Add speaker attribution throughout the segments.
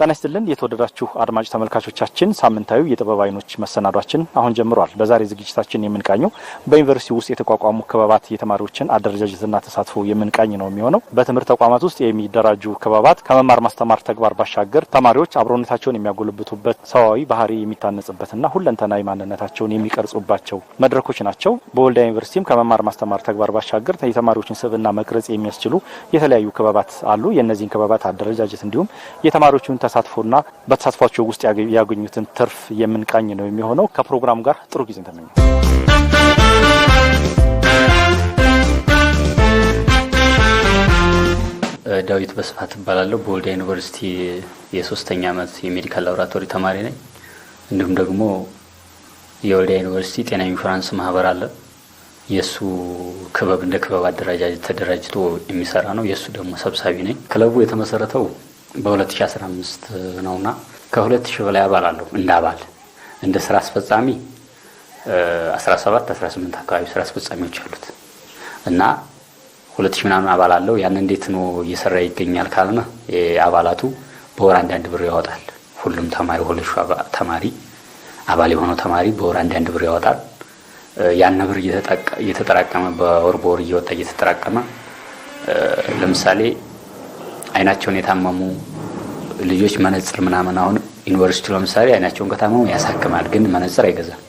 Speaker 1: ጤና ይስጥልን የተወደዳችሁ አድማጭ ተመልካቾቻችን ሳምንታዊ የጥበብ አይኖች መሰናዷችን አሁን ጀምሯል። በዛሬ ዝግጅታችን የምንቃኘው በዩኒቨርሲቲ ውስጥ የተቋቋሙ ክበባት የተማሪዎችን አደረጃጀትና ተሳትፎ የምንቃኝ ነው የሚሆነው። በትምህርት ተቋማት ውስጥ የሚደራጁ ክበባት ከመማር ማስተማር ተግባር ባሻገር ተማሪዎች አብሮነታቸውን የሚያጎለብቱበት፣ ሰዋዊ ባህሪ የሚታነጽበትና ሁለንተናዊ ማንነታቸውን የሚቀርጹባቸው መድረኮች ናቸው። በወልዲያ ዩኒቨርሲቲም ከመማር ማስተማር ተግባር ባሻገር የተማሪዎችን ስብዕና መቅረጽ የሚያስችሉ የተለያዩ ክበባት አሉ። የእነዚህን ክበባት አደረጃጀት እንዲሁም የተማሪዎችን ተሳትፎና በተሳትፏቸው ውስጥ ያገኙትን ትርፍ የምንቃኝ ነው የሚሆነው። ከፕሮግራሙ ጋር ጥሩ ጊዜ ተመኘው።
Speaker 2: ዳዊት በስፋት እባላለሁ። በወልዲያ ዩኒቨርሲቲ የ3ኛ ዓመት የሜዲካል ላቦራቶሪ ተማሪ ነኝ። እንዲሁም ደግሞ የወልዲያ ዩኒቨርሲቲ ጤና ኢንሹራንስ ማህበር አለ። የሱ ክበብ እንደ ክበብ አደረጃጀት ተደራጅቶ የሚሰራ ነው። የሱ ደግሞ ሰብሳቢ ነኝ። ክለቡ የተመሰረተው በ2015 ነውና ከ2000 በላይ አባል አለው። እንደ አባል እንደ ስራ አስፈጻሚ 17 18 አካባቢ ስራ አስፈጻሚዎች አሉት እና 2000 ምናምን አባል አለው። ያን እንዴት ነው እየሰራ ይገኛል ካልነ አባላቱ በወር አንድ ብር ያወጣል። ሁሉም ተማሪ ተማሪ አባል የሆነው ተማሪ በወር አንድ ብር ያወጣል። ያን ብር እየተጠራቀመ በወር እየወጣ እየተጠራቀመ ለምሳሌ አይናቸውን የታመሙ ልጆች መነጽር ምናምን አሁን ዩኒቨርሲቲው ለምሳሌ አይናቸውን ከታመሙ ያሳክማል፣ ግን መነጽር አይገዛም።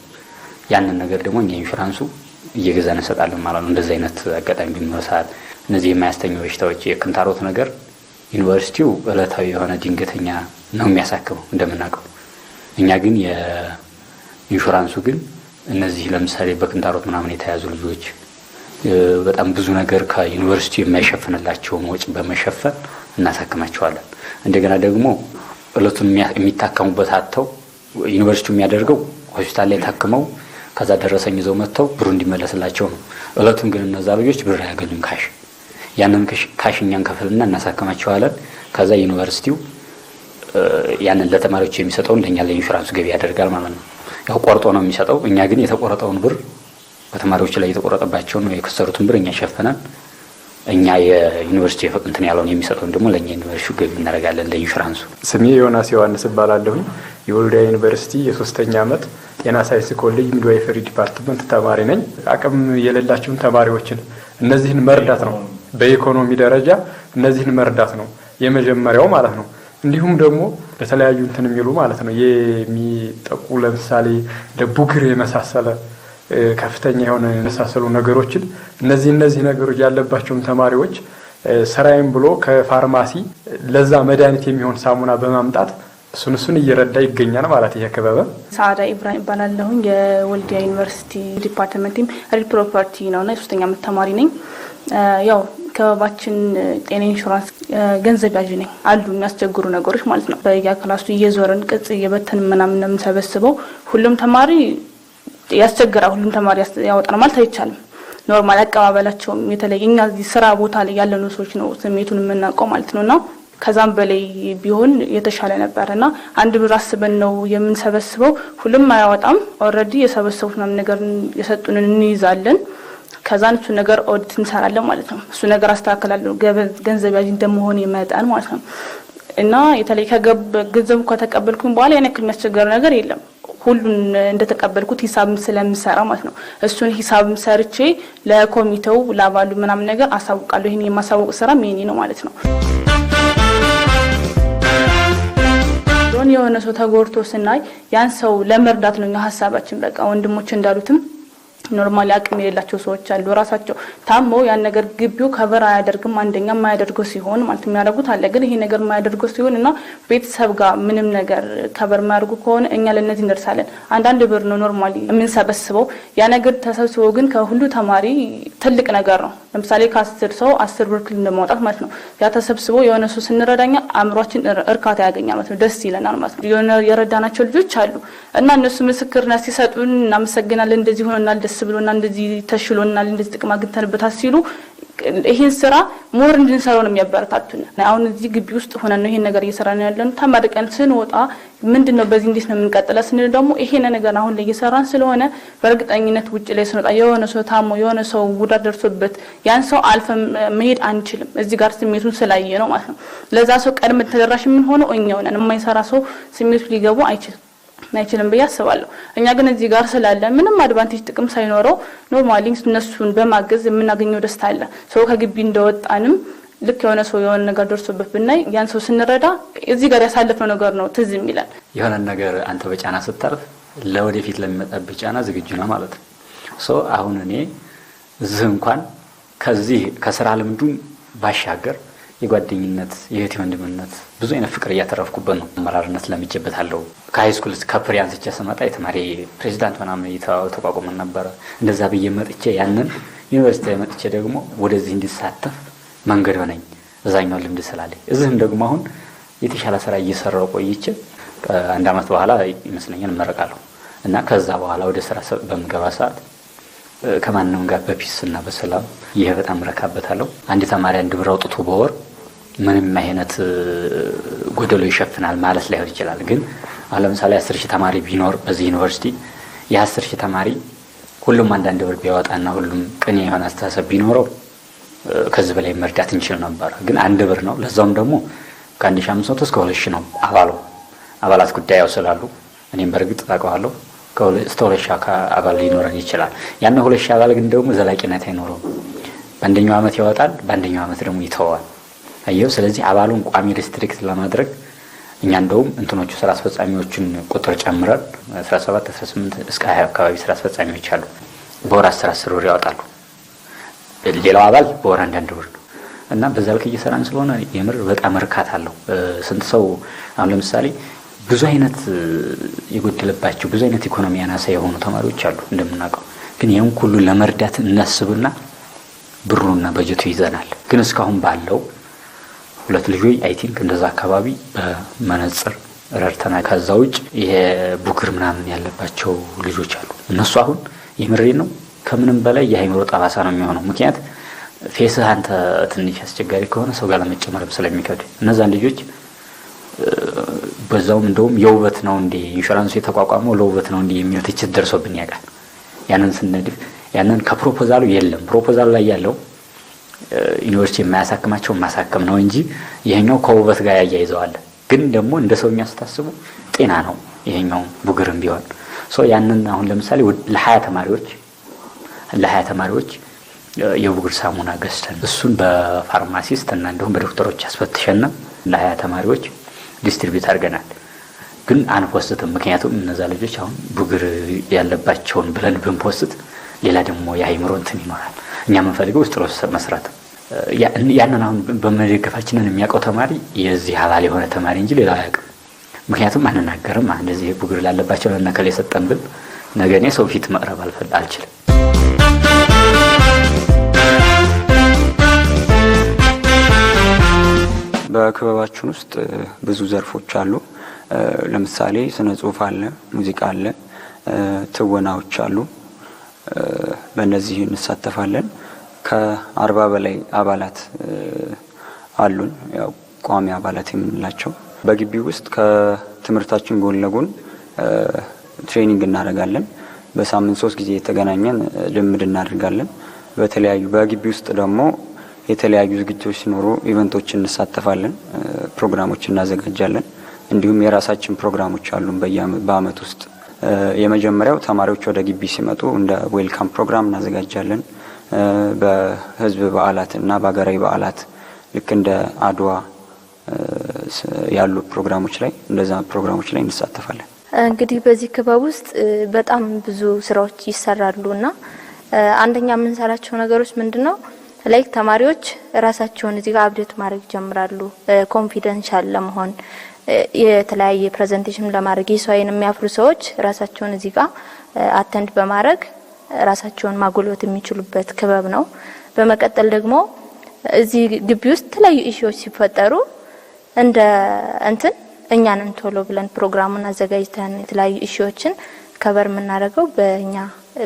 Speaker 2: ያንን ነገር ደግሞ እኛ ኢንሹራንሱ እየገዛን እንሰጣለን ማለት ነው። እንደዚህ አይነት አጋጣሚ ቢኖርሳል እነዚህ የማያስተኙ በሽታዎች የክንታሮት ነገር ዩኒቨርሲቲው ዕለታዊ የሆነ ድንገተኛ ነው የሚያሳክመው እንደምናውቀው። እኛ ግን የኢንሹራንሱ ግን እነዚህ ለምሳሌ በክንታሮት ምናምን የተያዙ ልጆች በጣም ብዙ ነገር ከዩኒቨርሲቲው የማይሸፍንላቸውን ወጪ በመሸፈን እናሳክማቸዋለን። እንደገና ደግሞ እለቱን የሚታከሙበት አጥተው ዩኒቨርሲቲው የሚያደርገው ሆስፒታል ላይ ታክመው ከዛ ደረሰኝ ይዘው መጥተው ብሩ እንዲመለስላቸው ነው። እለቱን ግን እነዛ ልጆች ብር አያገኙም ካሽ። ያንን ካሽ እኛን ከፍልና እናሳክማቸዋለን። ከዛ ዩኒቨርሲቲው ያንን ለተማሪዎች የሚሰጠውን ለኛ ለኢንሹራንስ ገቢ ያደርጋል ማለት ነው። ያው ቆርጦ ነው የሚሰጠው። እኛ ግን የተቆረጠውን ብር በተማሪዎች ላይ የተቆረጠባቸውን ነው የከሰሩትን ብር እኛ ሸፈናል። እኛ የዩኒቨርሲቲ እንትን ያለውን የሚሰጠውን ደግሞ ለኛ ዩኒቨርሲቲው ገቢ እናደርጋለን ለኢንሹራንሱ።
Speaker 3: ስሜ ዮናስ ዮሐንስ እባላለሁኝ። የወልዲያ ዩኒቨርሲቲ የ3ኛ ዓመት ጤና ሳይንስ ኮሌጅ ሚድዋይፈሪ ዲፓርትመንት ተማሪ ነኝ። አቅም የሌላቸውን ተማሪዎችን እነዚህን መርዳት ነው። በኢኮኖሚ ደረጃ እነዚህን መርዳት ነው የመጀመሪያው ማለት ነው። እንዲሁም ደግሞ በተለያዩ እንትን የሚሉ ማለት ነው የሚጠቁ ለምሳሌ ለቡግር የመሳሰለ ከፍተኛ የሆነ የመሳሰሉ ነገሮችን እነዚህ ነገሮች ያለባቸውን ተማሪዎች ሰራይም ብሎ ከፋርማሲ ለዛ መድኃኒት የሚሆን ሳሙና በማምጣት እሱን እየረዳ ይገኛል ማለት ይሄ ክበብ።
Speaker 4: ሳዳ ኢብራሂም እባላለሁ። የወልዲያ ዩኒቨርሲቲ ዲፓርትመንትም ሪል ፕሮፐርቲ ነውና የ3ኛ ዓመት ተማሪ ነኝ። ያው ክበባችን ጤና ኢንሹራንስ ገንዘብ ያዥ ነኝ። አሉ የሚያስቸግሩ ነገሮች ማለት ነው። በየክላሱ እየዞርን ቅጽ እየበተን ምናምን የምንሰበስበው ሁሉም ተማሪ ያስቸግራል። ሁሉም ተማሪ ያወጣል ማለት አይቻልም። ኖርማል አቀባበላቸው የተለየ እኛ እዚህ ስራ ቦታ ላይ ያለኑ ሰዎች ነው ስሜቱን የምናውቀው ማለት ነውና ከዛም በላይ ቢሆን የተሻለ ነበርና አንድ ብር አስበን ነው የምንሰበስበው። ሁሉም አያወጣም። ኦሬዲ የሰበሰቡት ምናምን ነገር የሰጡንን እንይዛለን። ከዛን እሱ ነገር ኦዲት እንሰራለን ማለት ነው። እሱ ነገር አስተካክላለሁ ገንዘብ ያዥ እንደመሆን ይመጣል ማለት ነው። እና የተለየ ገንዘብ ከተቀበልኩኝ በኋላ ያን ያክል የሚያስቸግር ነገር የለም። ሁሉን እንደተቀበልኩት ሂሳብ ስለምሰራ ማለት ነው። እሱን ሂሳብ ሰርቼ ለኮሚቴው ላባሉ ምናምን ነገር አሳውቃለሁ። ይሄን የማሳውቅ ስራ ሜኒ ነው ማለት ነው። የሆነ ሰው ተጎርቶ ስናይ ያን ሰው ለመርዳት ነው ሀሳባችን። በቃ ወንድሞች እንዳሉትም ኖርማሊ አቅም የሌላቸው ሰዎች አሉ። ራሳቸው ታሞ ያን ነገር ግቢው ከበር አያደርግም። አንደኛ የማያደርገው ሲሆን ማለት የሚያደርጉት አለ። ግን ይሄ ነገር የማያደርገው ሲሆንና ቤተሰብ ጋር ምንም ነገር ከበር የማያደርጉ ከሆነ እኛ ለነዚህ እንደርሳለን። አንዳንድ ብር ነው ኖርማሊ የምንሰበስበው። ያ ነገር ተሰብስቦ ግን ከሁሉ ተማሪ ትልቅ ነገር ነው። ለምሳሌ ከ10 ሰው 10 ብር እንደማውጣት ማለት ነው። ያ ተሰብስቦ የሆነ ሰው ስንረዳኛ አእምሯችን እርካታ ያገኛል ማለት ነው። ደስ ይለናል ማለት ነው። የሆነ የረዳናቸው ልጆች አሉ እና እነሱ ምስክርነት ሲሰጡን እናመሰግናለን። እንደዚህ ሆነናል፣ ደስ ብሎናል፣ እንደዚህ ተሽሎናል፣ እንደዚህ ጥቅም አግኝተንበታል ሲሉ ይሄን ስራ ሞር እንድንሰራው ነው የሚያበረታቱን። አሁን እዚህ ግቢ ውስጥ ሆነን ነው ይሄን ነገር እየሰራን ያለነው። ተመርቀን ስንወጣ ምንድነው በዚህ እንዴት ነው የምንቀጥለው ስንል ደግሞ ይሄን ነገር አሁን ላይ እየሰራን ስለሆነ በእርግጠኝነት ውጭ ላይ ስንወጣ የሆነ ሰው ታሞ የሆነ ሰው ጉዳት ደርሶበት ያን ሰው አልፈን መሄድ አንችልም። እዚህ ጋር ስሜቱን ስላየ ነው ማለት ነው። ለዛ ሰው ቀድመን ተደራሽ ምን ሆኖ እኛው ነን። የማይሰራ ሰው ስሜቱ ሊገቡ አይችልም ብዬ አስባለሁ። እኛ ግን እዚህ ጋር ስላለ ምንም አድቫንቴጅ ጥቅም ሳይኖረው ኖርማሊ እነሱን በማገዝ የምናገኘው ደስታ አለ። ሰው ከግቢ እንደወጣንም ልክ የሆነ ሰው የሆነ ነገር ደርሶበት ብናይ ያን ሰው ስንረዳ እዚህ ጋር ያሳለፈው ነገር ነው ትዝ የሚለን።
Speaker 2: የሆነ ነገር አንተ በጫና ስታርፍ ለወደፊት ለሚመጣብህ ጫና ዝግጁ ነው ማለት ነው። አሁን እኔ እዚህ እንኳን ከዚህ ከስራ ልምዱም ባሻገር የጓደኝነት የህይወት ወንድምነት ብዙ አይነት ፍቅር እያተረፍኩበት ነው። አመራርነት ለምጄበታለሁ። ከሃይስኩል ከፕሪ አንስቼ ስመጣ የተማሪ ፕሬዚዳንት ምናምን ተቋቁመን ነበር። እንደዛ ብዬ መጥቼ ያንን ዩኒቨርሲቲ መጥቼ ደግሞ ወደዚህ እንዲሳተፍ መንገድ ሆነኝ። እዛኛው ልምድ ስላለኝ እዚህም ደግሞ አሁን የተሻለ ስራ እየሰራው ቆይቼ አንድ አመት በኋላ ይመስለኛል እመረቃለሁ እና ከዛ በኋላ ወደ ስራ በምገባ ሰዓት ከማንንም ጋር በፒስና በሰላም ይሄ በጣም ረካበታለሁ። አንድ ተማሪ አንድ ብር አውጥቶ በወር ምንም አይነት ጎደሎ ይሸፍናል ማለት ላይሆን ይችላል። ግን አሁን ለምሳሌ 10,000 ተማሪ ቢኖር በዚህ ዩኒቨርሲቲ የ10,000 ተማሪ ሁሉም አንዳንድ ብር ቢያወጣና ሁሉም ቅን የሆነ አስተሳሰብ ቢኖረው ከዚህ በላይ መርዳት እንችል ነበር። ግን አንድ ብር ነው። ለዛውም ደግሞ ከ1500 እስከ 2000 ነው አባላት ጉዳይ ያውስላሉ። እኔም በርግጥ አውቀዋለሁ እስከ 2000 አባል ሊኖረን ይችላል። ያን 2000 አባል ግን ደግሞ ዘላቂነት አይኖረውም። በአንደኛው አመት ያወጣል፣ በአንደኛው አመት ደግሞ ይተዋል። አየው። ስለዚህ አባሉን ቋሚ ሪስትሪክት ለማድረግ እኛ እንደውም እንትኖቹ ስራ አስፈጻሚዎችን ቁጥር ጨምረን 17 18 እስከ 20 አካባቢ ስራ አስፈጻሚዎች አሉ። በወር 10 ብር ያወጣሉ። ሌላው አባል በወር 1 ብር ነው እና በዛ ልክ እየሰራን ስለሆነ የምር በጣም እርካታ አለው። ስንት ሰው አሁን ለምሳሌ ብዙ አይነት የጎደለባቸው ብዙ አይነት ኢኮኖሚ ያናሳ የሆኑ ተማሪዎች አሉ እንደምናውቀው። ግን ይሄን ሁሉ ለመርዳት እናስብና ብሩና በጀቱ ይዘናል። ግን እስካሁን ባለው 2 ልጆች አይ ቲንክ እንደዛ አካባቢ በመነጽር ረድተናል። ከዛ ውጭ ይሄ ቡግር ምናምን ያለባቸው ልጆች አሉ። እነሱ አሁን የምሬ ነው ከምንም በላይ የአይምሮ ጠባሳ ነው የሚሆነው። ምክንያት ፌስህ አንተ ትንሽ አስቸጋሪ ከሆነ ሰው ጋር ለመጨመርም ስለሚከብድ እነዛን ልጆች በዛውም እንደውም የውበት ነው እንዴ ኢንሹራንሱ የተቋቋመው ለውበት ነው እንዴ የሚል ትችት ደርሶብን ያውቃል። ያንን ስንነድፍ ያንን ከፕሮፖዛሉ የለም ፕሮፖዛሉ ላይ ያለው ዩኒቨርሲቲ የማያሳክማቸው ማሳከም ነው እንጂ ይሄኛው ከውበት ጋር ያያይዘዋል። ግን ደግሞ እንደ ሰው የሚያስታስቡ ጤና ነው ይሄኛው ቡግርም ቢሆን ያንን አሁን ለምሳሌ ለ20 ተማሪዎች የቡግር ሳሙና ገዝተን እሱን በፋርማሲስት እና እንደውም በዶክተሮች አስፈትሸና ለ20 ተማሪዎች ዲስትሪቢዩት አድርገናል። ግን አንፖስትም። ምክንያቱም እነዛ ልጆች አሁን ቡግር ያለባቸውን ብለን ብንፖስት ሌላ ደግሞ የአይምሮ እንትን ይኖራል። እኛ የምንፈልገው ውስጥ መስራት ያንን አሁን በመደገፋችንን የሚያውቀው ተማሪ የዚህ አባል የሆነ ተማሪ እንጂ ሌላ አያውቅም። ምክንያቱም አንናገርም። እንደዚህ ቡግር ላለባቸው ለነከለ የሰጠን ብል ነገ እኔ ሰው ፊት መቅረብ አልችልም።
Speaker 5: በክበባችን ውስጥ ብዙ ዘርፎች አሉ። ለምሳሌ ስነ ጽሁፍ አለ፣ ሙዚቃ አለ፣ ትወናዎች አሉ። በእነዚህ እንሳተፋለን። ከ40 በላይ አባላት አሉን፣ ያው ቋሚ አባላት የምንላቸው። በግቢው ውስጥ ከትምህርታችን ጎን ለጎን ትሬኒንግ እናደርጋለን። በሳምንት 3 ጊዜ የተገናኘን ልምድ እናደርጋለን። በግቢ ውስጥ ደግሞ የተለያዩ ዝግጅቶች ሲኖሩ ኢቨንቶችን እንሳተፋለን፣ ፕሮግራሞች እናዘጋጃለን። እንዲሁም የራሳችን ፕሮግራሞች አሉን በአመት ውስጥ። የመጀመሪያው ተማሪዎች ወደ ግቢ ሲመጡ እንደ ዌልካም ፕሮግራም እናዘጋጃለን። በህዝብ በዓላት እና በሀገራዊ በዓላት ልክ እንደ አድዋ ያሉ ፕሮግራሞች ላይ እንሳተፋለን። እንግዲህ
Speaker 6: በዚህ ክበብ ውስጥ በጣም ብዙ ስራዎች ይሰራሉና አንደኛ የምንሰራቸው ነገሮች ምንድነው? ላይክ ተማሪዎች ራሳቸውን እዚህ ጋር አፕዴት ማድረግ ጀምራሉ። ኮንፊደንሻል ለመሆን የተለያየ ፕሬዘንቴሽን ለማድረግ የሰውን የሚያፍሩ ሰዎች ራሳቸውን እዚህ ጋር አቴንድ በማድረግ ራሳቸውን ማጎልበት የሚችሉበት ክበብ ነው። በመቀጠል ደግሞ እዚህ ግቢ ውስጥ የተለያዩ ኢሹዎች ሲፈጠሩ እኛንን ቶሎ ብለን ፕሮግራሙን አዘጋጅተን የተለያዩ ኢሹዎችን ከበር የምናደርገው በእኛ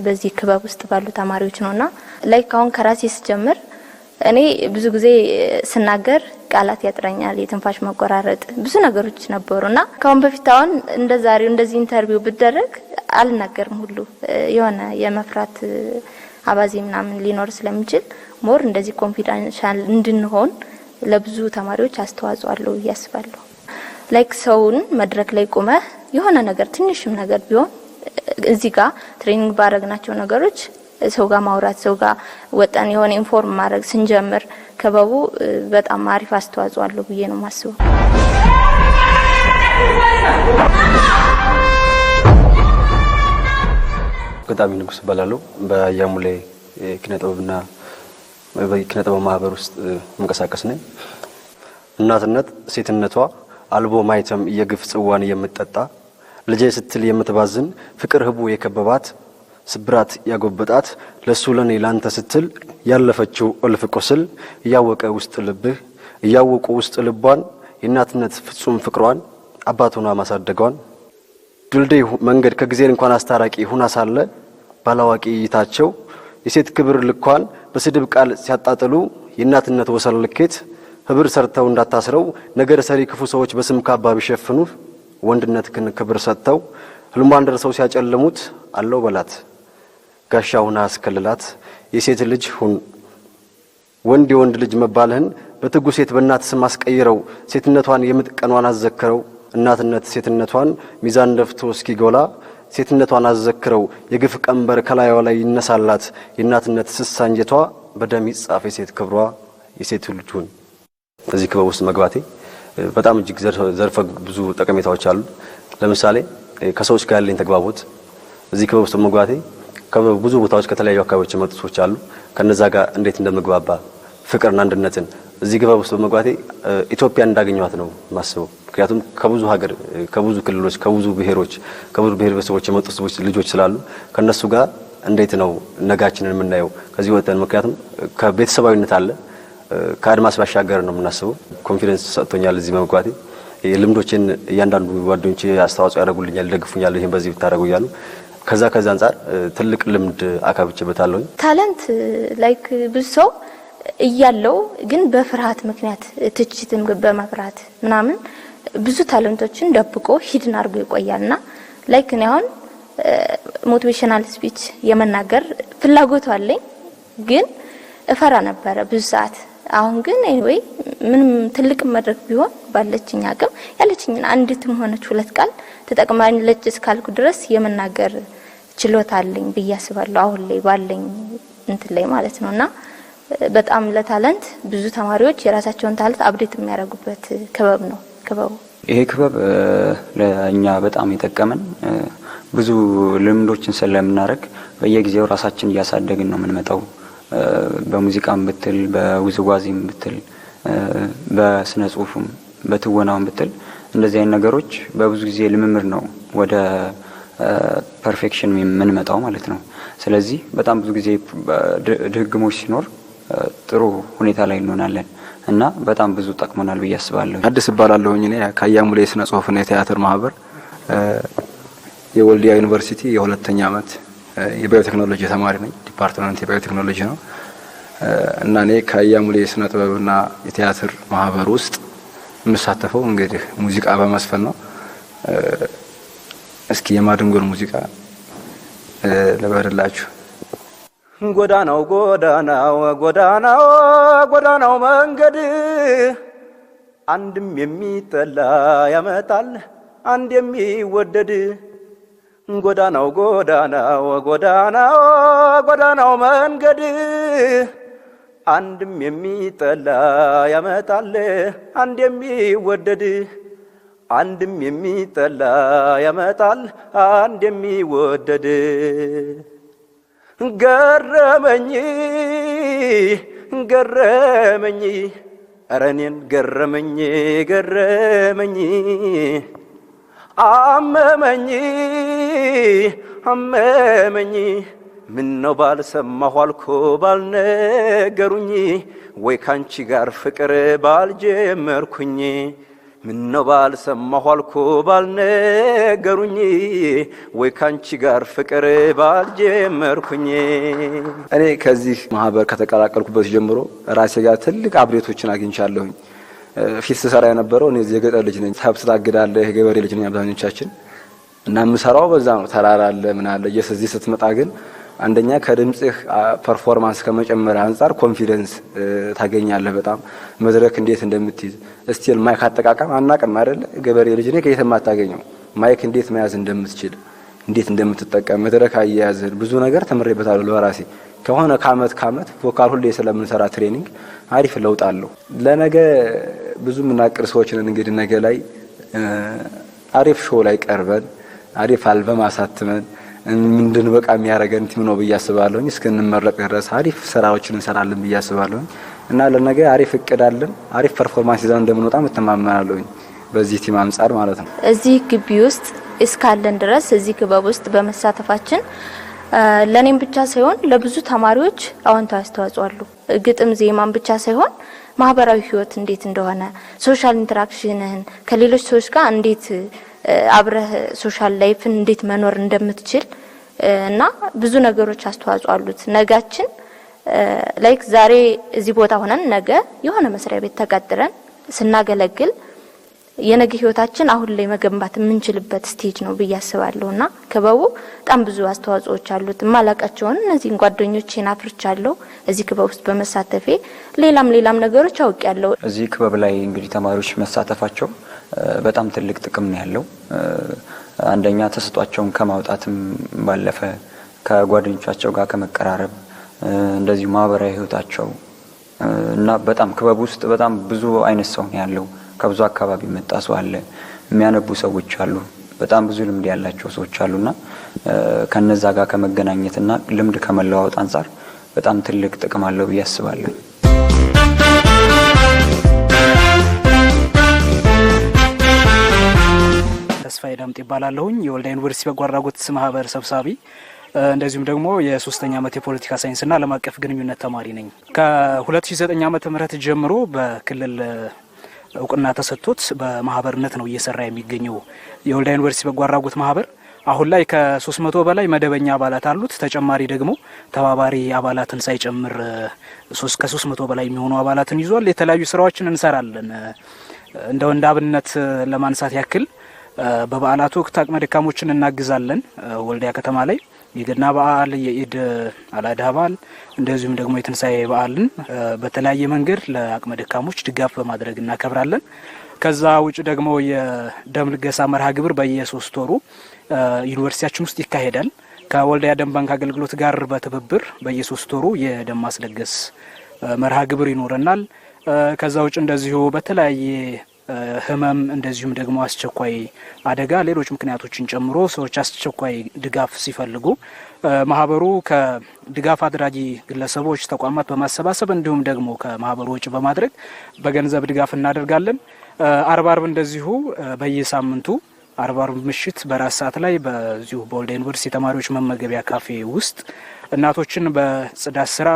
Speaker 6: በዚህ ክበብ ውስጥ ባሉ ተማሪዎች ነውና ላይክ አሁን ከራሴ ስጀምር እኔ ብዙ ጊዜ ስናገር ቃላት ያጥረኛል፣ የትንፋሽ መቆራረጥ ብዙ ነገሮች ነበሩና ካሁን በፊት አሁን እንደዛሬው እንደዚህ ኢንተርቪው ብደረግ አልናገርም ሁሉ የሆነ የመፍራት አባዜ ምናምን ሊኖር ስለሚችል ሞር እንደዚህ ኮንፊደንሻል እንድንሆን ለብዙ ተማሪዎች አስተዋጽኦ አለው ያስባለሁ። ላይክ ሰውን መድረክ ላይ ቆመ የሆነ ነገር ትንሽም ነገር ቢሆን እዚህ ጋር ትሬኒንግ ባረግናቸው ነገሮች ሰው ጋር ማውራት ሰው ጋር ወጣን የሆነ ኢንፎርም ማድረግ ስንጀምር ክበቡ በጣም አሪፍ አስተዋጽኦ አለው ብዬ ነው ማስበው።
Speaker 7: ገጣሚ ንጉስ ባላለው በአያሙሌ ኪነጥበብና በኪነጥበብ ማህበር ውስጥ መንቀሳቀስ ነኝ። እናትነት ሴትነቷ አልቦ ማይተም የግፍ ጽዋን የምትጠጣ ልጄ ስትል የምትባዝን ፍቅር ህቡ የከበባት ስብራት ያጎበጣት ለሱ ለኔ ላንተ ስትል ያለፈችው እልፍ ቁስል ያወቀ ውስጥ ልብህ ያወቁ ውስጥ ልቧን የእናትነት ፍጹም ፍቅሯን አባቱና ማሳደጓን ድልድይ መንገድ ከጊዜ እንኳን አስታራቂ ሁና ሳለ ባላዋቂ ይታቸው የሴት ክብር ልኳን በስድብ ቃል ሲያጣጥሉ የእናትነት ወሰን ልኬት ህብር ሰርተው እንዳታስረው ነገር ሰሪ ክፉ ሰዎች በስም ካባ ቢሸፍኑ ወንድነት ክብር ሰጥተው ህልሟን ደርሰው ሲያጨልሙት አለው በላት ጋሻውና አስከልላት የሴት ልጅ ሁን ወንድ የወንድ ልጅ መባልህን በትጉ ሴት በእናት ስም አስቀይረው ሴትነቷን የምጥቀኗን አዘክረው እናትነት ሴትነቷን ሚዛን ደፍቶ እስኪጎላ ሴትነቷን አዘክረው የግፍ ቀንበር ከላይዋ ላይ ይነሳላት የእናትነት ስሳንጀቷ በደም ይጻፍ የሴት ክብሯ የሴት ልጅ ሁን። እዚህ ክበብ ውስጥ መግባቴ በጣም እጅግ ዘርፈ ብዙ ጠቀሜታዎች አሉ። ለምሳሌ ከሰዎች ጋር ያለኝ ተግባቦት እዚህ ክበብ ውስጥ መግባቴ ከብዙ ቦታዎች ከተለያዩ አካባቢዎች የመጡ ሰዎች አሉ። ከነዛ ጋር እንዴት እንደምግባባ ፍቅርና አንድነትን እዚህ ክበብ ውስጥ መግባቴ ኢትዮጵያን እንዳገኘኋት ነው ማስበው። ምክንያቱም ከብዙ ሀገር ከብዙ ክልሎች ከብዙ ብሔሮች ከብዙ ብሔረሰቦች የመጡ ሰዎች ልጆች ስላሉ ከነሱ ጋር እንዴት ነው ነጋችንን የምናየው ከዚህ ወጥተን ምክንያቱም ከቤተሰባዊነት አለ ከአድማስ ባሻገር ነው የምናስበው። ኮንፊደንስ ሰጥቶኛል እዚህ መግባቴ። ልምዶችን እያንዳንዱ ጓደኞቼ አስተዋጽኦ ያደርጉልኛል ደግፉኛል ይሄን በዚህ ብታረጉ ይላሉ። ከዛ አንፃር ትልቅ ልምድ አካብቼበታለሁ። ታለንት
Speaker 6: ላይክ ብዙ ሰው እያለው ግን በፍርሃት ምክንያት ትችትም በመፍራት ምናምን ብዙ ታለንቶችን ደብቆ ሂድን አድርጎ ይቆያልና ላይክ እኔ አሁን ሞቲቬሽናል ስፒች የመናገር ፍላጎቱ አለኝ ግን እፈራ ነበር ብዙ ሰዓት። አሁን ግን ኤኒዌይ ምንም ትልቅ መድረክ ቢሆን ባለችኝ አቅም ያለችኝን አንዲትም ሆነች ሁለት ቃል ተጠቅማለች እስካልኩ ድረስ የመናገር ችሎታ አለኝ ብዬ አስባለሁ። አሁን ላይ ባለኝ እንትን ላይ ማለት ነውና በጣም ለታለንት ብዙ ተማሪዎች የራሳቸውን ታለንት አፕዴት የሚያደርጉበት ክበብ ነው ክበቡ።
Speaker 5: ይሄ ክበብ ለኛ በጣም የጠቀመን ብዙ ልምዶችን ስለምናደርግ በየጊዜው ራሳችን እያሳደግን ነው የምንመጣው። በሙዚቃም ብትል በውዝዋዜም ብትል በስነ ጽሁፍም በትወናውም ብትል እንደዚህ አይነት ነገሮች በብዙ ጊዜ ልምምድ ነው ወደ ፐርፌክሽን የምንመጣው ማለት ነው። ስለዚህ በጣም ብዙ ጊዜ ድግግሞሽ ሲኖር ጥሩ ሁኔታ ላይ እንሆናለን እና በጣም ብዙ ጠቅሞናል ብዬ አስባለሁ።
Speaker 8: አዲስ እባላለሁኝ እኔ ከአያሙሌ ስነ ጽሁፍና የቲያትር ማህበር የወልዲያ ዩኒቨርሲቲ የሁለተኛ ዓመት የባዮቴክኖሎጂ ተማሪ ነኝ። ዲፓርትመንት የባዮቴክኖሎጂ ነው እና እኔ ከአያሙሌ ስነ ጥበብና የቲያትር ማህበር ውስጥ የምሳተፈው እንግዲህ ሙዚቃ በመስፈን ነው። እስኪ የማድንጎን ሙዚቃ ልበርላችሁ።
Speaker 9: ጎዳናው ጎዳናው ጎዳናው ጎዳናው መንገድ አንድም የሚጠላ ያመጣል አንድ የሚወደድ ጎዳናው ጎዳናው ጎዳናው ጎዳናው መንገድ አንድም የሚጠላ ያመጣል አንድ የሚወደድ አንድም የሚጠላ ያመጣል አንድ የሚወደድ ገረመኝ ገረመኝ ኧረ እኔን ገረመኝ ገረመኝ አመመኝ አመመኝ ምነው ባልሰማሁ አልኩ ባልነገሩኝ ወይ ካንቺ ጋር ፍቅር ባልጀመርኩኝ ምነው ባልሰማሁ አልኩ ባልነገሩኝ ወይ ካንቺ ጋር ፍቅር ባልጀመርኩኝ።
Speaker 8: እኔ ከዚህ ማህበር ከተቀላቀልኩበት ጀምሮ ራሴ ጋር ትልቅ አብሬቶችን አግኝቻለሁኝ። ፊት ስሰራ የነበረው እኔ እዚህ የገጠር ልጅ ነኝ። ሀብት ታግዳለህ፣ የገበሬ ልጅ ነኝ አብዛኞቻችን እና የምሰራው በዛ ነው። ተራራ አለ ምን አለ። እዚህ ስትመጣ ግን አንደኛ ከድምጽህ ፐርፎርማንስ ከመጨመር አንፃር ኮንፊደንስ ታገኛለህ። በጣም መድረክ እንዴት እንደምትይዝ እስቲል ማይክ አጠቃቀም አናቀም አይደል? ገበሬ ልጅ ነኝ ከየትም አታገኘው። ማይክ እንዴት መያዝ እንደምትችል እንዴት እንደምትጠቀም መድረክ አያያዝን ብዙ ነገር ተምሬበታለሁ ለራሴ። ከሆነ ከአመት ቮካል ሁሌ ስለምንሰራ ትሬኒንግ አሪፍ ለውጥ አለው። ለነገ ብዙ ምናቅር ሰዎች ነን። እንግዲህ ነገ ላይ አሪፍ ሾው ላይ ቀርበን አሪፍ አልበም አሳትመን ምንድን በቃ የሚያረጋን ቲም ነው በያስባለሁ። እስከንመረቅ ድረስ አሪፍ ስራዎችን እንሰራለን በያስባለሁ እና ለነገ አሪፍ እቅድ አለን። አሪፍ ፐርፎርማንስ ይዘን እንደምንወጣ መተማመናለሁ በዚህ ቲም አንፃር ማለት ነው።
Speaker 6: እዚህ ግቢ ውስጥ እስካለን ድረስ እዚህ ክበብ ውስጥ በመሳተፋችን ለኔም ብቻ ሳይሆን ለብዙ ተማሪዎች አዎንታዊ አስተዋጽኦ አለው። ግጥም ዜማን ብቻ ሳይሆን ማህበራዊ ህይወት እንዴት እንደሆነ ሶሻል ኢንተራክሽንህን ከሌሎች ሰዎች ጋር እንዴት አብረህ ሶሻል ላይፍን እንዴት መኖር እንደምትችል እና ብዙ ነገሮች አስተዋጽኦ አሉት። ነጋችን ላይክ ዛሬ እዚህ ቦታ ሆነን ነገ የሆነ መስሪያ ቤት ተቀጥረን ስናገለግል የነገ ህይወታችን አሁን ላይ መገንባት የምንችልበት ስቴጅ ነው በያስባለሁና ክበቡ በጣም ብዙ አስተዋጽኦዎች አሉት። ማላቃቸውን እነዚህን ጓደኞቼን አፍርቻለሁ እዚህ ክበብ ውስጥ በመሳተፌ ሌላም ነገሮች አውቄያለሁ።
Speaker 5: እዚህ ክበብ ላይ እንግዲህ ተማሪዎች መሳተፋቸው በጣም ትልቅ ጥቅም ነው ያለው። አንደኛ ተሰጧቸውን ከማውጣትም ባለፈ ከጓደኞቻቸው ጋር ከመቀራረብ እንደዚህ ማህበራዊ ህይወታቸው እና በጣም ክበብ ውስጥ በጣም ብዙ አይነት ሰው ነው ያለው። ከብዙ አካባቢ መጣ ሰው አለ፣ የሚያነቡ ሰዎች አሉ፣ በጣም ብዙ ልምድ ያላቸው ሰዎች አሉና ከነዛ ጋር ከመገናኘትና ልምድ ከመለዋወጥ አንፃር በጣም ትልቅ ጥቅም አለው ብዬ አስባለሁ።
Speaker 10: ተስፋዬ ዳምጤ ይባላለሁኝ። የወልዲያ ዩኒቨርሲቲ በጎ አድራጎት ማህበር ሰብሳቢ እንደዚሁም ደግሞ የ3ኛ ዓመት የፖለቲካ ሳይንስና ዓለም አቀፍ ግንኙነት ተማሪ ነኝ። ከ2009 ዓመተ ምህረት ጀምሮ በክልል እውቅና ተሰጥቶት በማህበርነት ነው እየሰራ የሚገኘው የወልዲያ ዩኒቨርሲቲ በጎ አድራጎት ማህበር። አሁን ላይ ከ300 በላይ መደበኛ አባላት አሉት። ተጨማሪ ደግሞ ተባባሪ አባላትን ሳይጨምር ከ300 በላይ የሚሆኑ አባላትን ይዟል። የተለያዩ ስራዎችን እንሰራለን። እንደ አብነት ለማንሳት ያክል በበዓላት ወቅት አቅመ ደካሞችን እናግዛለን። ወልዲያ ከተማ ላይ የገና በዓል፣ የኢድ አልአድሃ በዓል እንደዚሁም ደግሞ የትንሳኤ በዓልን በተለያየ መንገድ ለአቅመ ደካሞች ድጋፍ በማድረግ እናከብራለን። ከዛ ውጭ ደግሞ የደም ልገሳ መርሃ ግብር በየ3 ወሩ ዩኒቨርሲቲያችን ውስጥ ይካሄዳል። ከወልዲያ ደም ባንክ አገልግሎት ጋር በትብብር በየ3 ወሩ የደም ማስለገስ መርሃ ግብር ይኖረናል። ከዛ ውጭ እንደዚሁ በተለያየ ህመም እንደዚሁም ደግሞ አስቸኳይ አደጋ ሌሎች ምክንያቶችን ጨምሮ ሰዎች አስቸኳይ ድጋፍ ሲፈልጉ ማህበሩ ከድጋፍ አድራጊ ግለሰቦች፣ ተቋማት በማሰባሰብ እንዲሁም ደግሞ ከማህበሩ ወጪ በማድረግ በገንዘብ ድጋፍ እናደርጋለን። አርብ እንደዚሁ በየሳምንቱ አርብ ምሽት በራስ ሰዓት ላይ በዚሁ በወልዲያ ዩኒቨርሲቲ ተማሪዎች መመገቢያ ካፌ ውስጥ እናቶችን በጽዳት ስራ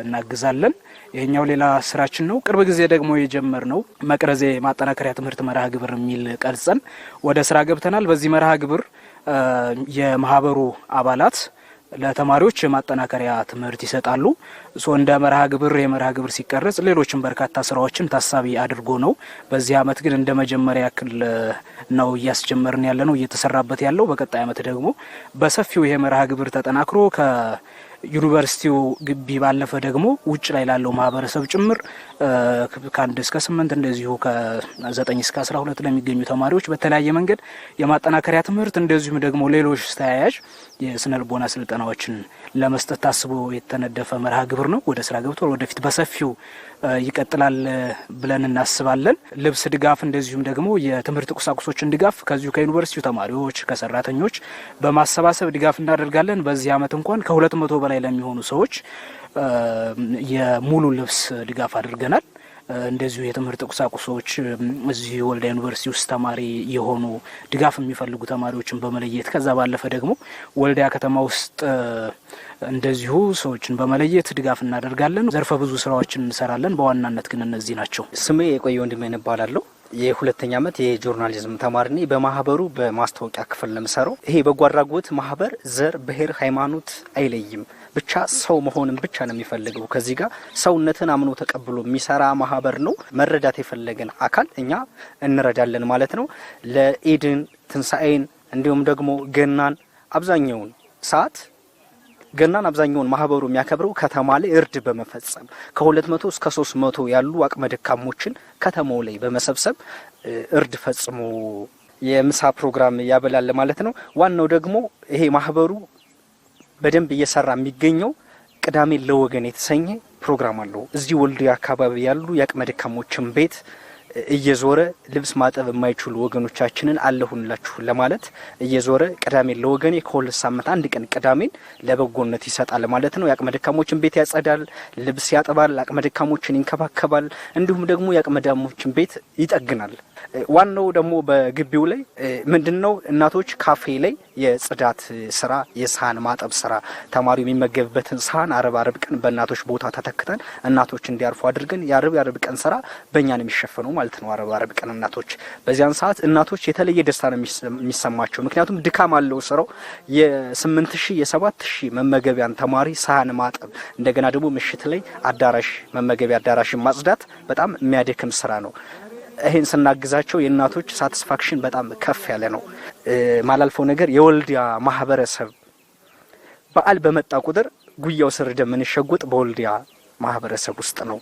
Speaker 10: እናግዛለን። ይሄኛው ሌላ ስራችን ነው። ቅርብ ጊዜ ደግሞ የጀመርነው መቅረዜ ማጠናከሪያ ትምህርት መርሃ ግብር የሚል ቀርጸን ወደ ስራ ገብተናል። በዚህ መርሃ ግብር የማህበሩ አባላት ለተማሪዎች የማጠናከሪያ ትምህርት ይሰጣሉ። እንደ መርሃ ግብር የመርሃ ግብር ሲቀረጽ ሌሎችም በርካታ ስራዎችን ታሳቢ አድርጎ ነው። በዚህ አመት ግን እንደ መጀመሪያ ያክል ነው እያስጀመርን ያለ ነው እየተሰራበት ያለው። በቀጣይ አመት ደግሞ በሰፊው ይሄ መርሃ ግብር ተጠናክሮ ዩኒቨርሲቲው ግቢ ባለፈ ደግሞ ውጭ ላይ ላለው ማህበረሰብ ጭምር ከ1 እስከ 8 እንደዚሁ ከ9 እስከ 12 ለሚገኙ ተማሪዎች በተለያየ መንገድ የማጠናከሪያ ትምህርት እንደዚሁም ደግሞ ሌሎች ተያያዥ የስነ ልቦና ስልጠናዎችን ለመስጠት ታስቦ የተነደፈ መርሃ ግብር ነው። ወደ ስራ ገብቷል። ወደፊት በሰፊው ይቀጥላል ብለን እናስባለን። ልብስ ድጋፍ እንደዚሁም ደግሞ የትምህርት ቁሳቁሶችን ድጋፍ ከዚሁ ከዩኒቨርሲቲው ተማሪዎች ከሰራተኞች በማሰባሰብ ድጋፍ እናደርጋለን። በዚህ አመት እንኳን ከ200 በላይ ለሚሆኑ ሰዎች የሙሉ ልብስ ድጋፍ አድርገናል። እንደዚሁ የትምህርት ቁሳቁሶች እዚህ ወልዲያ ዩኒቨርሲቲ ውስጥ ተማሪ የሆኑ ድጋፍ የሚፈልጉ ተማሪዎችን በመለየት ከዛ ባለፈ ደግሞ ወልዲያ ከተማ ውስጥ እንደዚሁ ሰዎችን በመለየት ድጋፍ እናደርጋለን። ዘርፈ ብዙ ስራዎችን እንሰራለን። በዋናነት ግን እነዚህ ናቸው።
Speaker 11: ስሜ የቆየ ወንድሜ እባላለሁ። የሁለተኛ ዓመት የጆርናሊዝም ተማሪ ነኝ። በማህበሩ በማስታወቂያ ክፍል ነው የምሰራው። ይሄ በጎ አድራጎት ማህበር ዘር፣ ብሔር፣ ሃይማኖት አይለይም። ብቻ ሰው መሆንን ብቻ ነው የሚፈልገው። ከዚህ ጋር ሰውነትን አምኖ ተቀብሎ የሚሰራ ማህበር ነው። መረዳት የፈለገን አካል እኛ እንረዳለን ማለት ነው። ለኢድን፣ ትንሳኤን እንዲሁም ደግሞ ገናን አብዛኛውን ሰዓት ገናን አብዛኛውን ማህበሩ የሚያከብረው ከተማ ላይ እርድ በመፈጸም ከ200 እስከ 300 ያሉ አቅመ ደካሞችን ከተማው ላይ በመሰብሰብ እርድ ፈጽሞ የምሳ ፕሮግራም ያበላል ማለት ነው። ዋናው ደግሞ ይሄ ማህበሩ በደንብ እየሰራ የሚገኘው ቅዳሜ ለወገን የተሰኘ ፕሮግራም አለው። እዚህ ወልዲያ አካባቢ ያሉ የአቅመ ደካሞችን ቤት እየዞረ ልብስ ማጠብ የማይችሉ ወገኖቻችንን አለሁንላችሁ ለማለት እየዞረ ቅዳሜ ለወገን ከሁለት ሳምንት አንድ ቀን ቅዳሜን ለበጎነት ይሰጣል ማለት ነው። የአቅመ ደካሞችን ቤት ያጸዳል፣ ልብስ ያጠባል፣ አቅመ ደካሞችን ይንከባከባል፣ እንዲሁም ደግሞ የአቅመ ደካሞችን ቤት ይጠግናል። ዋናው ደግሞ በግቢው ላይ ምንድነው እናቶች ካፌ ላይ የጽዳት ስራ፣ የሳህን ማጠብ ስራ ተማሪው የሚመገብበትን ሳህን አርብ ቀን በእናቶች ቦታ ተተክተን እናቶች እንዲያርፉ አድርገን የአርብ ቀን ስራ በእኛ ነው የሚሸፈነው ማለት ነው። አርብ ቀን እናቶች በዚያን ሰዓት እናቶች የተለየ ደስታ ነው የሚሰማቸው። ምክንያቱም ድካም አለው ስራው። የ8000 የ7000 መመገቢያን ተማሪ ሳህን ማጠብ እንደገና ደግሞ ምሽት ላይ አዳራሽ መመገቢያ አዳራሽን ማጽዳት በጣም የሚያደክም ስራ ነው። ይሄን ስናግዛቸው የእናቶች ሳቲስፋክሽን በጣም ከፍ ያለ ነው። ማላልፈው ነገር የወልዲያ ማህበረሰብ በዓል በመጣ ቁጥር ጉያው ስር ደምን ሸጉጥ በወልዲያ ማህበረሰብ ውስጥ ነው።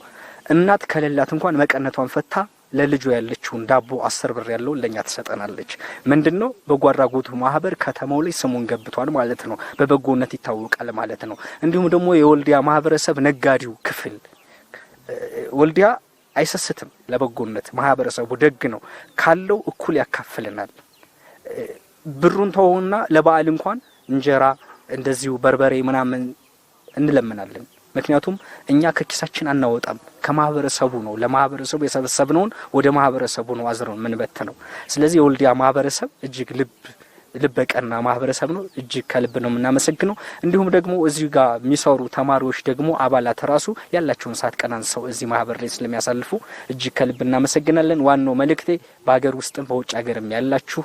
Speaker 11: እናት ከሌላት እንኳን መቀነቷን ፈታ ለልጇ ያለችውን ዳቦ 10 ብር ያለው ለኛ ትሰጠናለች። ምንድነው በጎ አድራጎቱ ማህበር ከተማው ላይ ስሙን ገብቷል ማለት ነው። በበጎነት ይታወቃል ማለት ነው። እንዲሁም ደግሞ የወልዲያ ማህበረሰብ ነጋዴው ክፍል ወልዲያ አይሰስትም ለበጎነት። ማህበረሰቡ ደግ ነው፣ ካለው እኩል ያካፍልናል። ብሩን ተውና ለበዓል እንኳን እንጀራ እንደዚሁ በርበሬ ምናምን እንለምናለን። ምክንያቱም እኛ ከኪሳችን አናወጣም፣ ከማህበረሰቡ ነው። ለማህበረሰቡ የሰበሰብነውን ወደ ማህበረሰቡ ነው አዝረን ምንበት ነው። ስለዚህ የወልዲያ ማህበረሰብ እጅግ ልበቀና ማህበረሰብ ነው። እጅግ ከልብ ነው የምናመሰግነው። እንዲሁም ደግሞ እዚህ ጋር የሚሰሩ ተማሪዎች ደግሞ አባላት ራሱ ያላቸውን ሰዓት ቀናንሰው እዚህ ማህበር ላይ ስለሚያሳልፉ እጅግ ከልብ እናመሰግናለን። ዋናው መልእክቴ በሀገር ውስጥም በውጭ ሀገርም ያላችሁ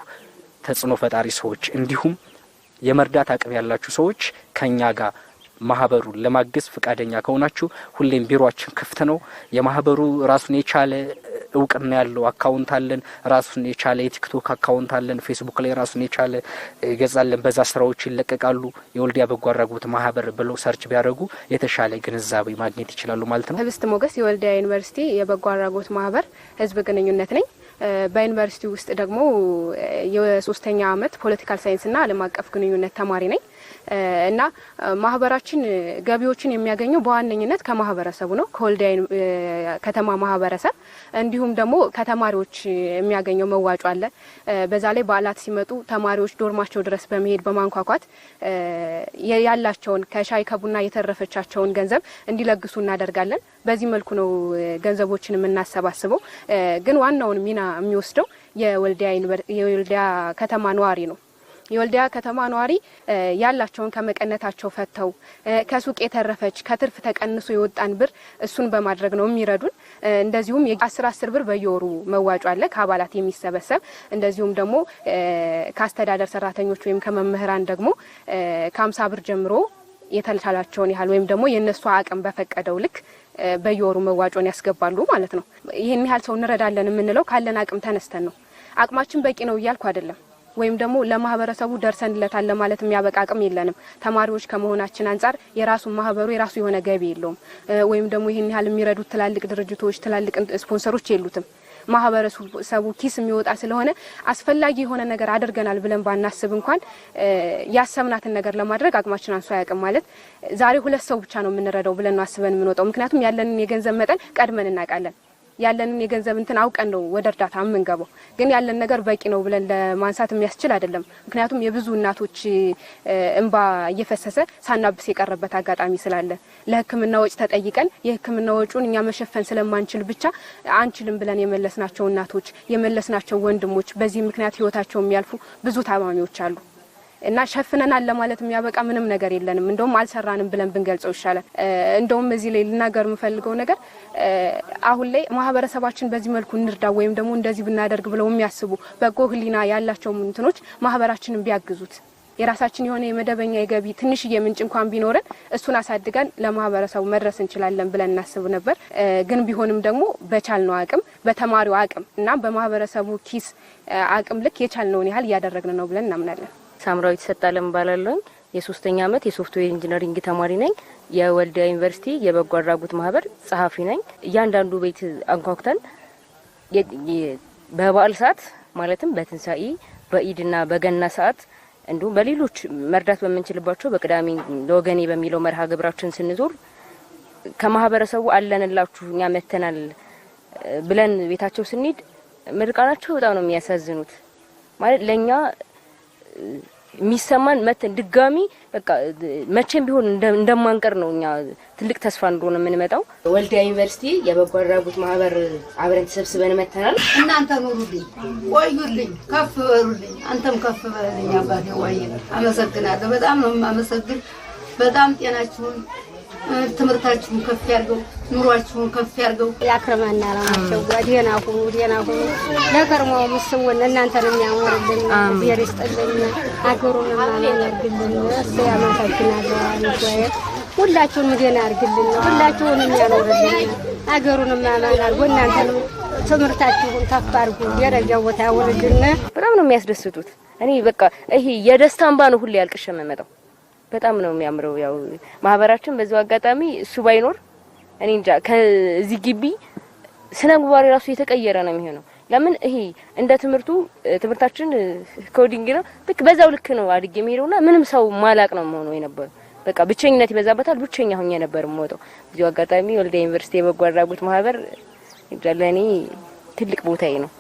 Speaker 11: ተጽዕኖ ፈጣሪ ሰዎች እንዲሁም የመርዳት አቅም ያላችሁ ሰዎች ከኛ ጋር ማህበሩን ለማገዝ ፈቃደኛ ከሆናችሁ ሁሌም ቢሮአችን ክፍት ነው። የማህበሩ ራሱን የቻለ እውቅና ያለው አካውንት አለን። ራሱን የቻለ የቲክቶክ አካውንት አለን። ፌስቡክ ላይ ራሱን የቻለ ገጻለን። በዛ ስራዎች ይለቀቃሉ። የወልዲያ በጎ አድራጎት ማህበር ብለው ሰርች ቢያደርጉ የተሻለ ግንዛቤ ማግኘት ይችላሉ ማለት ነው።
Speaker 12: ህብስት ሞገስ የወልዲያ ዩኒቨርሲቲ የበጎ አድራጎት ማህበር ህዝብ ግንኙነት ነኝ። በዩኒቨርሲቲ ውስጥ ደግሞ የ3ኛ ዓመት ፖለቲካል ሳይንስና ዓለም አቀፍ ግንኙነት ተማሪ ነኝ እና ማህበራችን ገቢዎችን የሚያገኘው በዋነኝነት ከማህበረሰቡ ነው፣ ከወልዲያ ከተማ ማህበረሰብ። እንዲሁም ደግሞ ከተማሪዎች የሚያገኘው መዋጮ አለ። በዛ ላይ በዓላት ሲመጡ ተማሪዎች ዶርማቸው ድረስ በመሄድ በማንኳኳት ያላቸውን ከሻይ ከቡና የተረፈቻቸውን ገንዘብ እንዲለግሱ እናደርጋለን። በዚህ መልኩ ነው ገንዘቦችን የምናሰባስበው። ግን ዋናውን ሚና የሚወስደው የወልዲያ ከተማ ነዋሪ ነው። የወልዲያ ከተማ ነዋሪ ያላቸውን ከመቀነታቸው ፈተው ከሱቅ የተረፈች ከትርፍ ተቀንሶ የወጣን ብር እሱን በማድረግ ነው የሚረዱን። እንደዚሁም የ10 ብር በየወሩ መዋጮ አለ ከአባላት የሚሰበሰብ። እንደዚሁም ደግሞ ከአስተዳደር ሰራተኞች ወይም ከመምህራን ደግሞ ከ50 ብር ጀምሮ የተቻላቸውን ያህል ወይም ደግሞ የነሱ አቅም በፈቀደው ልክ በየወሩ መዋጮን ያስገባሉ ማለት ነው። ይሄን ያህል ሰው እንረዳለን የምንለው ካለን አቅም ተነስተን ነው። አቅማችን በቂ ነው እያልኩ አይደለም፣ ወይም ደግሞ ለማህበረሰቡ ደርሰንለታል ለማለት የሚያበቃ አቅም የለንም። ተማሪዎች ከመሆናችን አንጻር ማህበሩ የራሱ የሆነ ገቢ የለውም፣ ወይም ደግሞ ይሄን ያህል የሚረዱት ትላልቅ ድርጅቶች ትላልቅ ስፖንሰሮች የሉትም። ማህበረሰቡ ኪስ የሚወጣ ስለሆነ አስፈላጊ የሆነ ነገር አድርገናል ብለን ባናስብ እንኳን ያሰብናትን ነገር ለማድረግ አቅማችን አንሶ ያቅም ማለት ዛሬ 2 ሰው ብቻ ነው የምንረዳው ብለን ነው አስበን የምንወጣው። ምክንያቱም ያለንን የገንዘብ መጠን ቀድመን እናውቃለን። ያለንን የገንዘብ እንትን አውቀን ነው ወደ እርዳታ የምንገባው። ግን ያለን ነገር በቂ ነው ብለን ለማንሳት የሚያስችል አይደለም። ምክንያቱም የብዙ እናቶች እንባ እየፈሰሰ ሳናብስ የቀረበት አጋጣሚ ስላለ ለሕክምና ወጪ ተጠይቀን የሕክምና ወጪውን እኛ መሸፈን ስለማንችል ብቻ አንችልም ብለን የመለስናቸው እናቶች፣ የመለስናቸው ወንድሞች፣ በዚህ ምክንያት ህይወታቸው የሚያልፉ ብዙ ታማሚዎች አሉ። እና ሸፍነናል ለማለት የሚያበቃ ምንም ነገር የለንም። እንደውም አልሰራንም ብለን ብንገልጸው ይሻላል። እንደውም እዚህ ላይ ልናገር የምፈልገው ነገር አሁን ላይ ማህበረሰባችን በዚህ መልኩ እንርዳ ወይም ደግሞ እንደዚህ ብናደርግ ብለው የሚያስቡ በጎ ህሊና ያላቸው እንትኖች ማህበራችንን ቢያግዙት የራሳችን የሆነ የመደበኛ የገቢ ትንሽዬ ምንጭ እንኳን ቢኖረን እሱን አሳድገን ለማህበረሰቡ መድረስ እንችላለን ብለን እናስብ ነበር። ግን ቢሆንም ደግሞ በቻልነው አቅም በተማሪው አቅም እና በማህበረሰቡ ኪስ አቅም ልክ የቻልነውን ያህል እያደረግን ነው ብለን እናምናለን።
Speaker 13: ሳምራዊት ሰጣለም ባላለኝ የ3ኛ ዓመት የሶፍትዌር ኢንጂነሪንግ ተማሪ ነኝ። የወልዲያ ዩኒቨርሲቲ የበጎ አድራጎት ማህበር ጸሐፊ ነኝ። እያንዳንዱ ቤት አንኳኩተን በበዓል ሰዓት ማለትም በትንሳኤ በኢድና በገና ሰዓት እንዲሁም በሌሎች መርዳት በመንችልባቸው በቅዳሜ ለወገኔ በሚለው መርሃ ግብራችን ስንዞር ከማህበረሰቡ አለንላችሁ እኛ መተናል ብለን ቤታቸው ስንሄድ ምርቃናቸው በጣም ነው የሚያሳዝኑት። ማለት ለኛ የሚሰማን መተን ድጋሚ በቃ መቼም ቢሆን እንደማንቀር ነው። እኛ ትልቅ ተስፋ እንደሆነ የምንመጣው ወልዲያ ዩኒቨርሲቲ የበጎ አድራጎት ማህበር አብረን ተሰብስበን መተናል።
Speaker 14: እናንተ ኑሩልኝ፣ ቆዩልኝ፣ ከፍ በሉልኝ፣ አንተም ከፍ በልልኝ አባቴ። ወይ አመሰግናለሁ። በጣም ነው የማመሰግን። በጣም ጤናችሁን ትምህርታችሁን ከፍ ያርገው፣ ኑሯችሁን ከፍ ያርገው።
Speaker 15: ያክረመና አላማቸው ጓዴና ሁኑ ለከርሞ መስወን እናንተንም ያወርልን እግዚአብሔር ይስጥልን፣ አገሩን ያማርግልን። ያመሰግናለሁ። አንተ ሁላችሁንም ደህና አርግልን፣ ሁላችሁንም ያኖርልን፣ አገሩንም ያማን አርጎ እናንተንም ትምህርታችሁን ከፍ አርጉ፣ ደረጃው ቦታ ያወርልን።
Speaker 13: በጣም ነው የሚያስደስቱት። እኔ በቃ ይሄ የደስታ እንባ ነው ሁሌ ያልቅሽ የምመጣው። በጣም ነው የሚያምረው። ያው ማህበራችን በዛው አጋጣሚ እሱ ባይኖር እኔ እንጃ ከዚህ ግቢ ስነ ምግባር ራሱ የተቀየረ ነው የሚሆነው። ለምን ይሄ እንደ ትምህርታችን ኮዲንግ ነው። ልክ በዛው ልክ ነው አድጌ የሚሄደውና ምንም ሰው ማላቅ ነው የሆነው የነበረው። በቃ ብቸኝነት ይበዛበታል። ብቸኛ ሆኜ ነበር የምወጣው። በዚሁ አጋጣሚ ወልዲያ ዩኒቨርሲቲ የበጎ አድራጎት ማህበር ለኔ ትልቅ ቦታዬ ነው።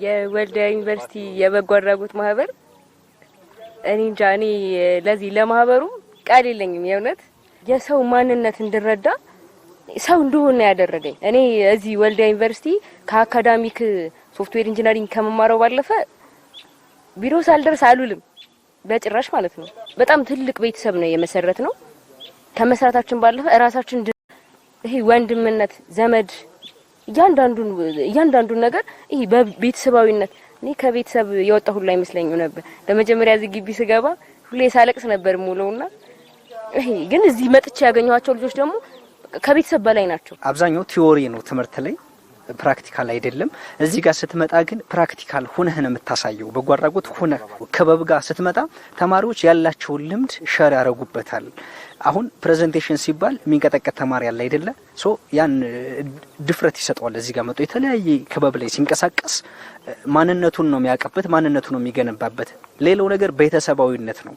Speaker 13: የወልዲያ ዩኒቨርሲቲ የበጎ አድራጎት ማህበር እኔ እንጃ እኔ ለዚህ ለማህበሩ ቃል የለኝም። የእውነት የሰው ማንነት እንድረዳ ሰው እንደሆነ ያደረገኝ እኔ እዚህ ወልዲያ ዩኒቨርሲቲ ከአካዳሚክ ሶፍትዌር ኢንጂነሪንግ ከመማረው ባለፈ ቢሮ ሳልደርስ አልውልም በጭራሽ ማለት ነው። በጣም ትልቅ ቤተሰብ ነው የመሰረት ነው። ከመስራታችን ባለፈ ራሳችን ይሄ ወንድምነት ዘመድ እያንዳንዱን ነገር ይሄ በቤተሰባዊነት እኔ ከቤተሰብ የወጣሁ ሁሉ አይመስለኝም ነበር። ለመጀመሪያ እዚህ ግቢ ስገባ ሁሌ ሳለቅስ ነበር ሙሉውና ይሄ ግን እዚህ መጥቼ ያገኘኋቸው ልጆች ደግሞ ከቤተሰብ በላይ ናቸው።
Speaker 11: አብዛኛው ቲዮሪ ነው ትምህርት ላይ ፕራክቲካል አይደለም። እዚህ ጋር ስትመጣ ግን ፕራክቲካል ሆነህ ነው የምታሳየው። በጎ አድራጎት ሆነህ ክበብ ጋር ስትመጣ ተማሪዎች ያላቸውን ልምድ ሸር ያደርጉበታል። አሁን ፕሬዘንቴሽን ሲባል የሚንቀጠቀጥ ተማሪ ያለ አይደለ? ሶ ያን ድፍረት ይሰጠዋል። እዚህ ጋር መጥቶ የተለያየ ክበብ ላይ ሲንቀሳቀስ ማንነቱን ነው የሚያቀበት፣ ማንነቱን ነው የሚገነባበት። ሌላው ነገር ቤተሰባዊነት ነው።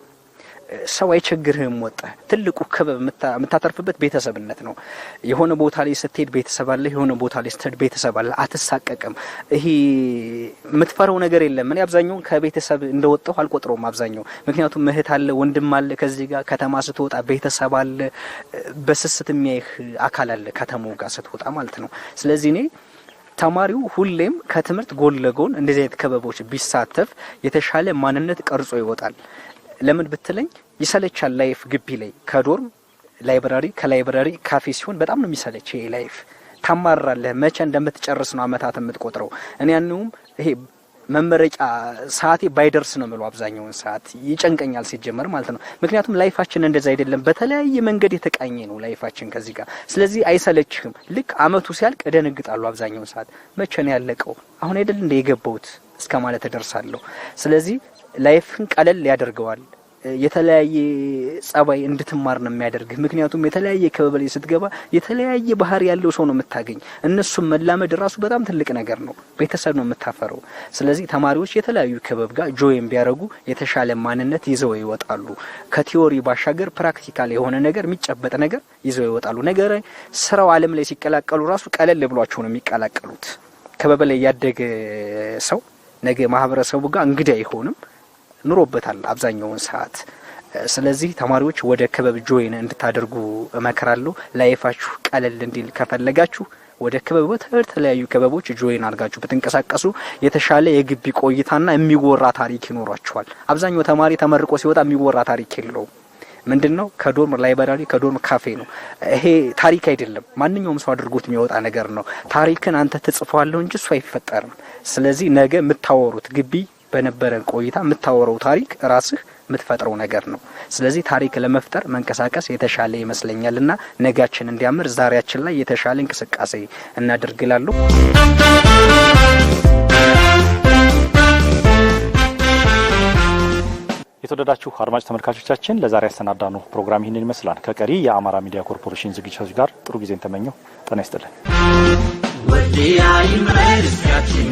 Speaker 11: ሰው አይቸግርህም። ወጣ ትልቁ ክበብ የምታተርፍበት ቤተሰብነት ነው። የሆነ ቦታ ላይ ስትሄድ ቤተሰብ አለ፣ የሆነ ቦታ ላይ ስትሄድ ቤተሰብ አለ። አትሳቀቅም። ይሄ የምትፈራው ነገር የለም። እኔ አብዛኛው ከቤተሰብ እንደወጣሁ አልቆጥረውም አብዛኛው። ምክንያቱም እህት አለ፣ ወንድም አለ። ከዚህ ጋር ከተማ ስትወጣ ቤተሰብ አለ፣ በስስት የሚያይህ አካል አለ ከተማው ጋር ስትወጣ ማለት ነው። ስለዚህ እኔ ተማሪው ሁሌም ከትምህርት ጎን ለጎን እንደዚህ አይነት ክበቦች ቢሳተፍ የተሻለ ማንነት ቀርጾ ይወጣል። ለምን ብትለኝ ይሰለቻል። ላይፍ ግቢ ላይ ከዶርም ላይብራሪ ከላይብራሪ ካፌ ሲሆን በጣም ነው የሚሰለች። ይሄ ላይፍ ታማራለህ። መቼ እንደምትጨርስ ነው አመታት የምትቆጥረው። እኔ ያንንም ይሄ መመረጫ ሰዓቴ ባይደርስ ነው የምለው። አብዛኛውን ሰዓት ይጨንቀኛል ሲጀመር ማለት ነው። ምክንያቱም ላይፋችን እንደዛ አይደለም። በተለያየ መንገድ የተቃኘ ነው ላይፋችን ከዚህ ጋር። ስለዚህ አይሰለችህም። ልክ አመቱ ሲያልቅ እደነግጣለሁ። አብዛኛውን ሰዓት መቼ ነው ያለቀው አሁን አይደል እንደ የገባሁት እስከ ማለት እደርሳለሁ። ስለዚህ ላይፍን ቀለል ያደርገዋል። የተለያየ ጸባይ እንድትማር ነው የሚያደርግህ። ምክንያቱም የተለያየ ክበብ ላይ ስትገባ የተለያየ ባህሪ ያለው ሰው ነው የምታገኝ። እነሱም መላመድ ራሱ በጣም ትልቅ ነገር ነው። ቤተሰብ ነው የምታፈረው። ስለዚህ ተማሪዎች የተለያዩ ክበብ ጋር ጆይን ቢያደርጉ የተሻለ ማንነት ይዘው ይወጣሉ። ከቲዮሪ ባሻገር ፕራክቲካል የሆነ ነገር የሚጨበጥ ነገር ይዘው ይወጣሉ። ነገር ስራው ዓለም ላይ ሲቀላቀሉ ራሱ ቀለል ብሏቸው ነው የሚቀላቀሉት። ክበብ ላይ ያደገ ሰው ነገ ማህበረሰቡ ጋር እንግዳ አይሆንም። ኑሮበታል አብዛኛውን ሰዓት። ስለዚህ ተማሪዎች ወደ ክበብ ጆይን እንድታደርጉ እመክራለሁ። ላይፋችሁ ቀለል እንዲል ከፈለጋችሁ ወደ ክበቦች የተለያዩ ክበቦች ጆይን አድርጋችሁ ብትንቀሳቀሱ የተሻለ የግቢ ቆይታና የሚወራ ታሪክ ይኖራችኋል። አብዛኛው ተማሪ ተመርቆ ሲወጣ የሚወራ ታሪክ የለውም። ምንድነው? ከዶርም ላይብራሪ ከዶርም ካፌ ነው። ይሄ ታሪክ አይደለም። ማንኛውም ሰው አድርጎት የሚወጣ ነገር ነው። ታሪክን አንተ ትጽፈዋለህ እንጂ እሱ አይፈጠርም። ስለዚህ ነገ የምታወሩት ግቢ በነበረን ቆይታ የምታወራው ታሪክ ራስህ የምትፈጥረው ነገር ነው። ስለዚህ ታሪክ ለመፍጠር መንቀሳቀስ የተሻለ ይመስለኛልና ነጋችን እንዲያምር ዛሬያችን ላይ የተሻለ እንቅስቃሴ እናደርግላለሁ።
Speaker 1: የተወደዳችሁ አድማጭ ተመልካቾቻችን ለዛሬ ያሰናዳነው ፕሮግራም ይህንን ይመስላል። ከቀሪ የአማራ ሚዲያ ኮርፖሬሽን ዝግጅቶች ጋር ጥሩ ጊዜን ተመኘው። ጤና ይስጥልን። ወልዲያ ዩኒቨርሲቲያችን